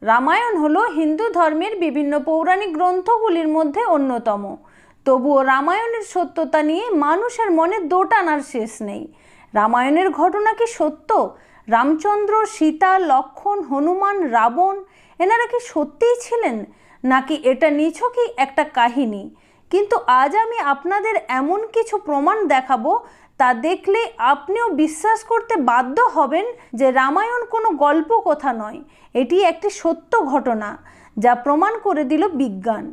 রামায়ণ হলো হিন্দু ধর্মের বিভিন্ন পৌরাণিক গ্রন্থগুলির মধ্যে অন্যতম। তবুও রামায়ণের সত্যতা নিয়ে মানুষের মনে দোটানার শেষ নেই। রামায়ণের ঘটনা কি সত্য? রামচন্দ্র, সীতা, লক্ষ্মণ, হনুমান, রাবণ এনারা কি সত্যিই ছিলেন, নাকি এটা নিছকই একটা কাহিনী? কিন্তু আজ আমি আপনাদের এমন কিছু প্রমাণ দেখাবো, তা দেখলে আপনিও বিশ্বাস করতে বাধ্য হবেন যে রামায়ণ কোনো গল্প কথা নয়, এটি একটি সত্য ঘটনা, যা প্রমাণ করে দিল বিজ্ঞান।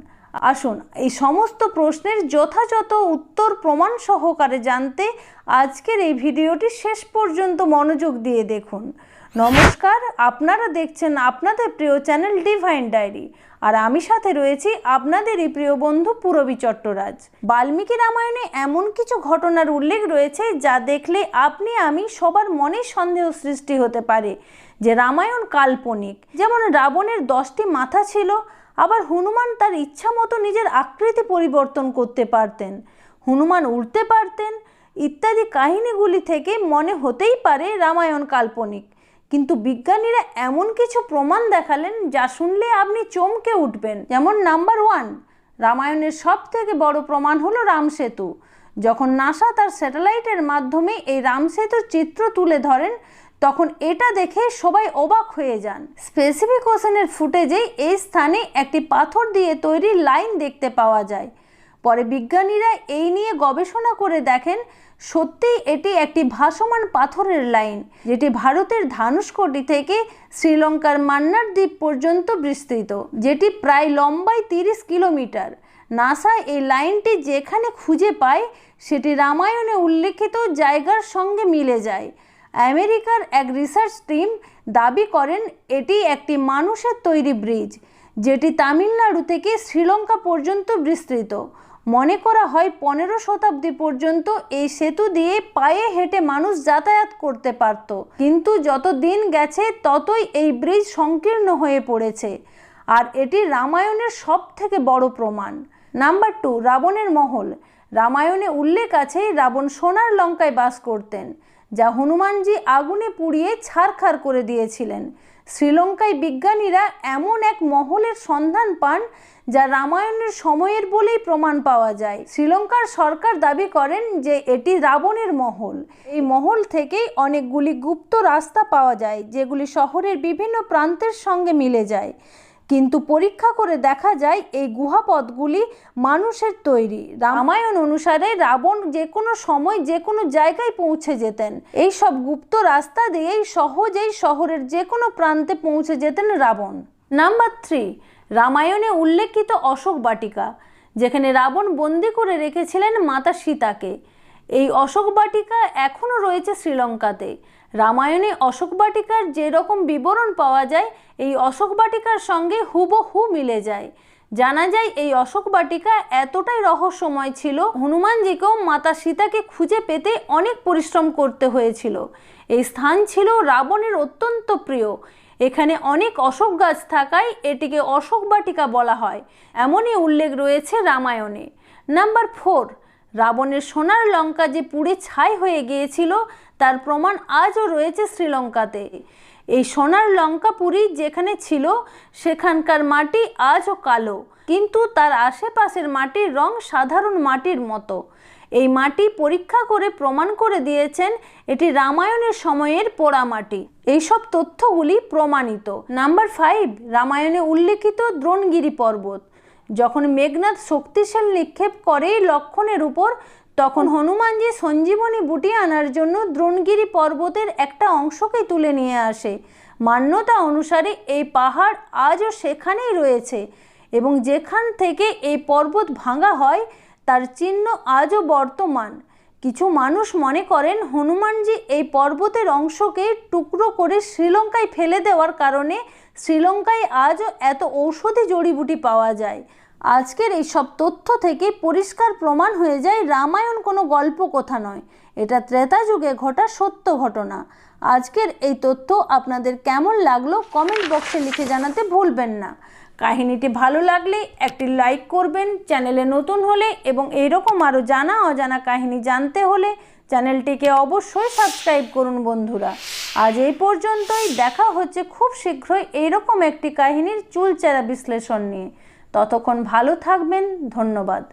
আসুন এই সমস্ত প্রশ্নের যথাযথ উত্তর প্রমাণ সহকারে জানতে আজকের এই ভিডিওটি শেষ পর্যন্ত মনোযোগ দিয়ে দেখুন। নমস্কার, আপনারা দেখছেন আপনাদের প্রিয় চ্যানেল ডিভাইন ডায়েরি, আর আমি সাথে রয়েছি আপনাদেরই প্রিয় বন্ধু পূরবী চট্টরাজ। বাল্মীকি রামায়ণে এমন কিছু ঘটনার উল্লেখ রয়েছে যা দেখলে আপনি আমি সবার মনে সন্দেহ সৃষ্টি হতে পারে যে রামায়ণ কাল্পনিক। যেমন রাবণের 10টি মাথা ছিল, আবার হনুমান তার ইচ্ছা মতো নিজের আকৃতি পরিবর্তন করতে পারতেন, হনুমান উড়তে পারতেন ইত্যাদি কাহিনীগুলি থেকে মনে হতেই পারে রামায়ণ কাল্পনিক। কিন্তু বিজ্ঞানীরা এমন কিছু প্রমাণ দেখালেন যা শুনলে আপনি চমকে উঠবেন। যেমন নাম্বার 1, রামায়ণের সব থেকে বড় প্রমাণ হলো রামসেতু। যখন নাসা তার স্যাটেলাইটের মাধ্যমে এই রামসেতুর চিত্র তুলে ধরেন, তখন এটা দেখে সবাই অবাক হয়ে যান। স্পেসিফিক ওশানের ফুটেজে এই স্থানে একটি পাথর দিয়ে তৈরি লাইন দেখতে পাওয়া যায়। পরে বিজ্ঞানীরা এই নিয়ে গবেষণা করে দেখেন সত্যিই এটি একটি ভাসমান পাথরের লাইন, যেটি ভারতের ধানুষকোটি থেকে শ্রীলঙ্কার মান্নার দ্বীপ পর্যন্ত বিস্তৃত, যেটি প্রায় লম্বায় 30 কিলোমিটার। নাসা এই লাইনটি যেখানে খুঁজে পায় সেটি রামায়ণে উল্লেখিত জায়গার সঙ্গে মিলে যায়। আমেরিকার এক রিসার্চ টিম দাবি করেন এটি একটি মানুষের তৈরি ব্রিজ, যেটি তামিলনাড়ু থেকে শ্রীলঙ্কা পর্যন্ত বিস্তৃত। মনে করা হয় 15 শতাব্দী পর্যন্ত এই সেতু দিয়ে পায়ে হেঁটে মানুষ যাতায়াত করতে পারত, কিন্তু যত দিন গেছে ততই এই ব্রিজ সংকীর্ণ হয়ে পড়েছে, আর এটি রামায়ণের সব থেকে বড় প্রমাণ। নাম্বার 2, রাবণের মহল। রামায়ণে উল্লেখ আছে রাবণ সোনার লঙ্কায় বাস করতেন, যা হনুমানজি আগুনে পুড়িয়ে ছারখার করে দিয়েছিলেন। শ্রীলঙ্কায় বিজ্ঞানীরা এমন এক মহলের সন্ধান পান যা রামায়ণের সময়ের বলেই প্রমাণ পাওয়া যায়। শ্রীলঙ্কার সরকার দাবি করেন যে এটি রাবণের মহল। এই মহল থেকেই অনেকগুলি গুপ্ত রাস্তা পাওয়া যায়, যেগুলি শহরের বিভিন্ন প্রান্তের সঙ্গে মিলে যায়, কিন্তু পরীক্ষা করে দেখা যায় এই গুহাপথগুলি মানুষের তৈরি। রামায়ণ অনুসারে রাবণ যে কোনো সময় যে কোনো জায়গায় পৌঁছে যেতেন। এই সব গুপ্ত রাস্তা দিয়েই সহজেই শহরের যে কোনো প্রান্তে পৌঁছে যেতেন রাবণ। নাম্বার 3, রামায়ণে উল্লেখিত অশোক বাটিকা, যেখানে রাবণ বন্দি করে রেখেছিলেন মাতা সীতাকে। এই অশোক বাটিকা এখনও রয়েছে শ্রীলঙ্কাতে। রামায়ণে অশোক বাটিকার যেরকম বিবরণ পাওয়া যায়, এই অশোক বাটিকার সঙ্গে হুবহু মিলে যায়। জানা যায় এই অশোক বাটিকা এতটাই রহস্যময় ছিল, হনুমানজিকেও মাতা সীতাকে খুঁজে পেতে অনেক পরিশ্রম করতে হয়েছিল। এই স্থান ছিল রাবণের অত্যন্ত প্রিয়। এখানে অনেক অশোক গাছ থাকায় এটিকে অশোক বাটিকা বলা হয়, এমনই উল্লেখ রয়েছে রামায়ণে। নাম্বার 4, রাবণের সোনার লঙ্কা যে পুড়ে ছাই হয়ে গিয়েছিল তার প্রমাণ আজও রয়েছে শ্রীলঙ্কাতে। এই সোনার লঙ্কাপুরী যেখানে ছিল সেখানকার মাটি আজও কালো, কিন্তু তার আশেপাশের মাটির রং সাধারণ মাটির মতো। এই মাটি পরীক্ষা করে প্রমাণ করে দিয়েছেন এটি রামায়ণের সময়ের পোড়া মাটি। এইসব তথ্যগুলি প্রমাণিত। নাম্বার 5, রামায়ণে উল্লেখিত দ্রোণগিরি পর্বত। যখন মেঘনাদ শক্তিশালী নিক্ষেপ করে লক্ষ্মণের উপর, তখন হনুমানজি সঞ্জীবনী বুটি আনার জন্য দ্রোণগিরি পর্বতের একটা অংশকেই তুলে নিয়ে আসে। মান্যতা অনুসারে এই পাহাড় আজও সেখানেই রয়েছে, এবং যেখান থেকে এই পর্বত ভাঙা হয় তার চিহ্ন আজও বর্তমান। কিছু মানুষ মনে করেন হনুমানজি এই পর্বতের অংশকে টুকরো করে শ্রীলঙ্কায় ফেলে দেওয়ার কারণে শ্রীলঙ্কায় আজও এত ঔষধি জড়িবুটি পাওয়া যায়। আজকের এই সব তথ্য থেকে পরিষ্কার প্রমাণ হয়ে যায় রামায়ণ কোনো গল্প কথা নয়, এটা ত্রেতা যুগে ঘটা সত্য ঘটনা। আজকের এই তথ্য আপনাদের কেমন লাগলো কমেন্ট বক্সে লিখে জানাতে ভুলবেন না। কাহিনীটি ভালো লাগলে একটি লাইক করবেন, চ্যানেলে নতুন হলে এবং এইরকম আরও জানা অজানা কাহিনী জানতে হলে চ্যানেলটিকে অবশ্যই সাবস্ক্রাইব করুন বন্ধুরা। আজ এই পর্যন্তই, দেখা হচ্ছে খুব শীঘ্রই এইরকম একটি কাহিনীর চুলচেরা বিশ্লেষণ নিয়ে। ততক্ষণ ভালো থাকবেন, ধন্যবাদ।